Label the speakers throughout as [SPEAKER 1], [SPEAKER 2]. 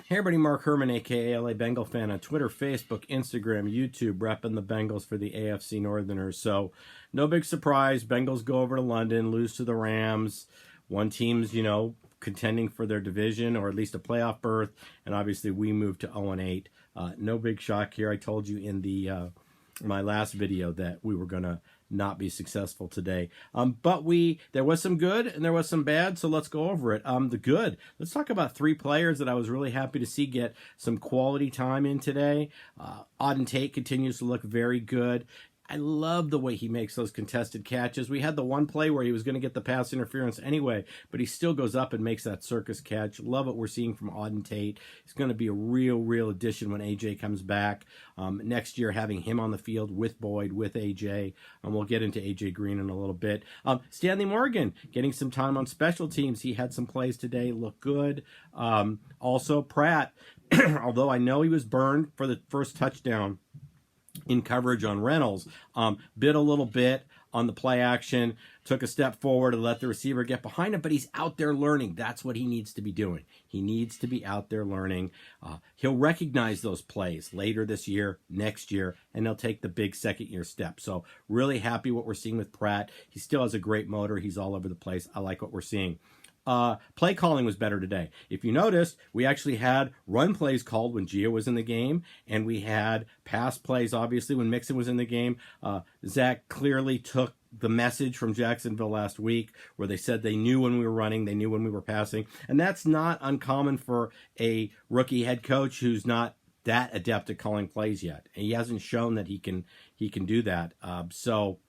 [SPEAKER 1] Hey everybody, Mark Herman, aka LA Bengal fan, on Twitter, Facebook, Instagram, YouTube, repping the Bengals for the AFC Northerners. So, no big surprise. Bengals go over to London, lose to the Rams. One team's, contending for their division or at least a playoff berth, and obviously we moved to 0-8. No big shock here. I told you in the my last video that we were gonna not be successful today, but there was some good and there was some bad, so let's go over it. The good, let's talk about three players that I was really happy to see get some quality time in today. Auden Tate continues to look very good. I love the way he makes those contested catches. We had the one play where he was going to get the pass interference anyway, but he still goes up and makes that circus catch. Love what we're seeing from Auden Tate. He's going to be a real addition when AJ comes back. Next year, having him on the field with Boyd, with AJ. We'll get into AJ Green in a little bit. Stanley Morgan getting some time on special teams. He had some plays today, look good. Also, Pratt, although I know he was burned for the first touchdown in coverage on Reynolds, bit a little bit on the play action, took a step forward and let the receiver get behind him, but he's out there learning. That's what he needs to be doing. He needs to be out there learning. He'll recognize those plays later this year, next year, and he'll take the big second-year step. So really happy what we're seeing with Pratt. He still has a great motor. He's all over the place. I like what we're seeing. Play calling was better today. If you noticed, we actually had run plays called when Gio was in the game, and we had pass plays, obviously, when Mixon was in the game. Zach clearly took the message from Jacksonville last week where they said they knew when we were running, they knew when we were passing, and that's not uncommon for a rookie head coach who's not that adept at calling plays yet. And he hasn't shown that he can do that. So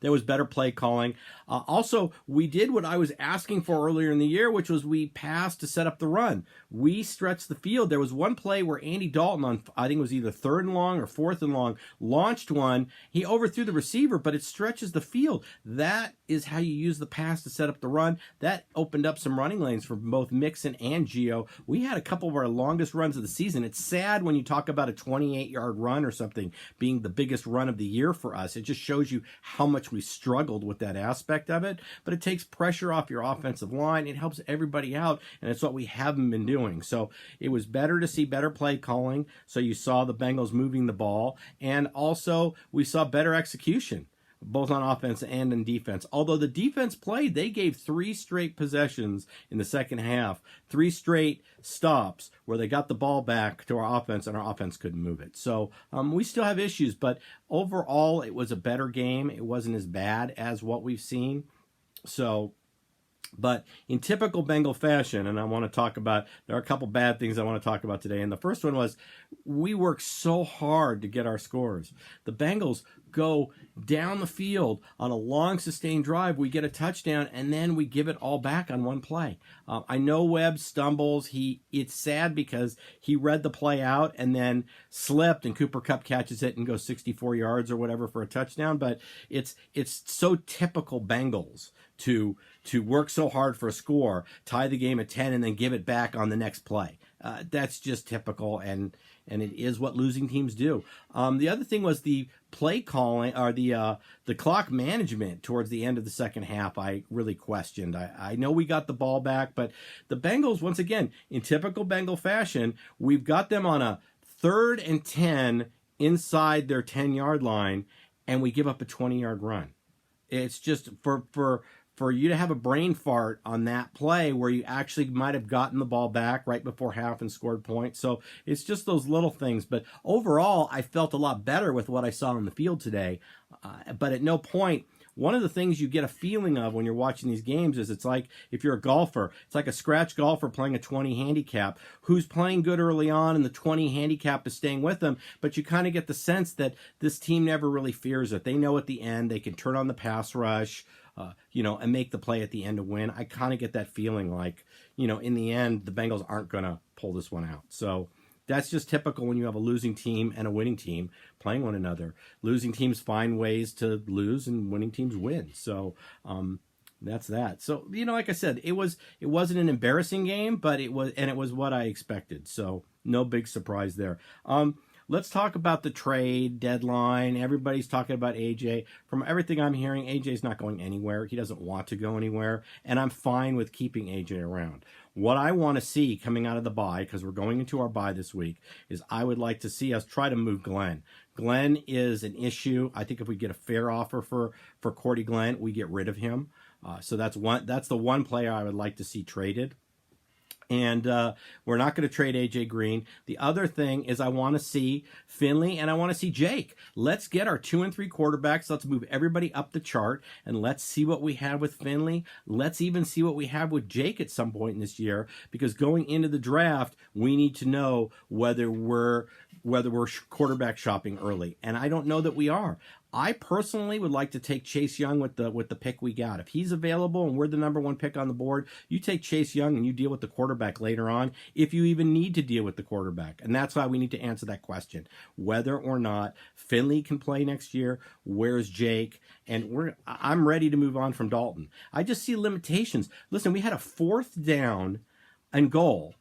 [SPEAKER 1] there was better play calling. Also, we did what I was asking for earlier in the year, which was we passed to set up the run. We stretched the field. There was one play where Andy Dalton, on I think it was either 3rd and long or 4th and long, launched one. He overthrew the receiver, but it stretches the field. That is how you use the pass to set up the run. That opened up some running lanes for both Mixon and Gio. We had a couple of our longest runs of the season. It's sad when you talk about a 28-yard run or something being the biggest run of the year for us. It just shows you how much we struggled with that aspect of it, but it takes pressure off your offensive line. It helps everybody out, and it's what we haven't been doing. So it was better to see better play calling. So you saw the Bengals moving the ball, and also we saw better execution, both on offense and in defense. Although the defense played, they gave 3 straight possessions in the second half, 3 straight stops where they got the ball back to our offense and our offense couldn't move it. So we still have issues, but overall it was a better game. It wasn't as bad as what we've seen. So, but in typical Bengal fashion, and I want to talk about, there are a couple bad things I want to talk about today. And the first one was we worked so hard to get our scores. The Bengals go down the field on a long sustained drive. We get a touchdown and then we give it all back on one play. I know Webb stumbles. It's sad because he read the play out and then slipped, and Cooper Kupp catches it and goes 64 yards or whatever for a touchdown. But it's so typical Bengals to work so hard for a score, tie the game at 10, and then give it back on the next play. That's just typical, and it is what losing teams do. The other thing was the play calling, or the clock management towards the end of the second half. I really questioned. I know we got the ball back, but the Bengals, once again, in typical Bengal fashion, we've got them on a 3rd and 10 inside their 10-yard line, and we give up a 20-yard run. It's just for you to have a brain fart on that play where you actually might have gotten the ball back right before half and scored points. So it's just those little things. But overall, I felt a lot better with what I saw on the field today. But at no point, one of the things you get a feeling of when you're watching these games is it's like, if you're a golfer, it's like a scratch golfer playing a 20 handicap who's playing good early on and the 20 handicap is staying with them, but you kind of get the sense that this team never really fears it. They know at the end they can turn on the pass rush, and make the play at the end to win. I kind of get that feeling like, in the end, the Bengals aren't going to pull this one out. So that's just typical when you have a losing team and a winning team playing one another. Losing teams find ways to lose and winning teams win. So that's that. So, like I said, it wasn't an embarrassing game, but it was what I expected. So no big surprise there. Let's talk about the trade deadline. Everybody's talking about AJ. From everything I'm hearing, AJ's not going anywhere. He doesn't want to go anywhere, and I'm fine with keeping AJ around. What I want to see coming out of the bye, because we're going into our bye this week, is I would like to see us try to move Glenn. Glenn is an issue. I think if we get a fair offer for Cordy Glenn, we get rid of him. So that's the one player I would like to see traded. And we're not going to trade A.J. Green. The other thing is I want to see Finley and I want to see Jake. Let's get our 2 and 3 quarterbacks. Let's move everybody up the chart and let's see what we have with Finley. Let's even see what we have with Jake at some point in this year, because going into the draft, we need to know whether we're quarterback shopping early. And I don't know that we are. I personally would like to take Chase Young with the pick we got. If he's available and we're the number 1 pick on the board, you take Chase Young and you deal with the quarterback later on, if you even need to deal with the quarterback. And that's why we need to answer that question. Whether or not Finley can play next year, where's Jake? And I'm ready to move on from Dalton. I just see limitations. Listen, we had a 4th down and goal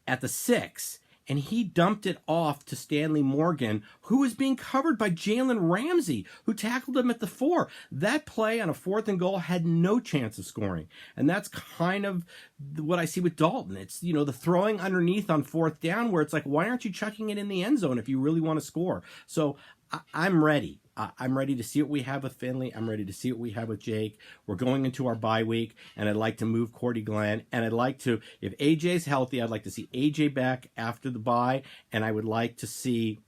[SPEAKER 1] at the 6, and he dumped it off to Stanley Morgan, who was being covered by Jalen Ramsey, who tackled him at the 4. That play on a 4th and goal had no chance of scoring. And that's kind of what I see with Dalton. It's, the throwing underneath on 4th down where it's like, why aren't you chucking it in the end zone if you really want to score? So I'm ready. I'm ready to see what we have with Finley. I'm ready to see what we have with Jake. We're going into our bye week, and I'd like to move Cordy Glenn. And I'd like to, if AJ's healthy, I'd like to see AJ back after the bye. And I would like to see,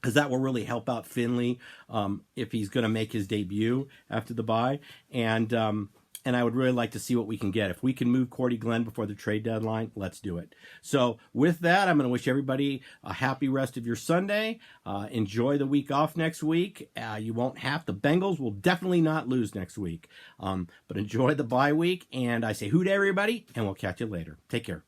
[SPEAKER 1] because that will really help out Finley if he's going to make his debut after the bye. And I would really like to see what we can get. If we can move Cordy Glenn before the trade deadline, let's do it. So with that, I'm going to wish everybody a happy rest of your Sunday. Enjoy the week off next week. You won't have. The Bengals will definitely not lose next week. But enjoy the bye week. And I say hoot everybody, and we'll catch you later. Take care.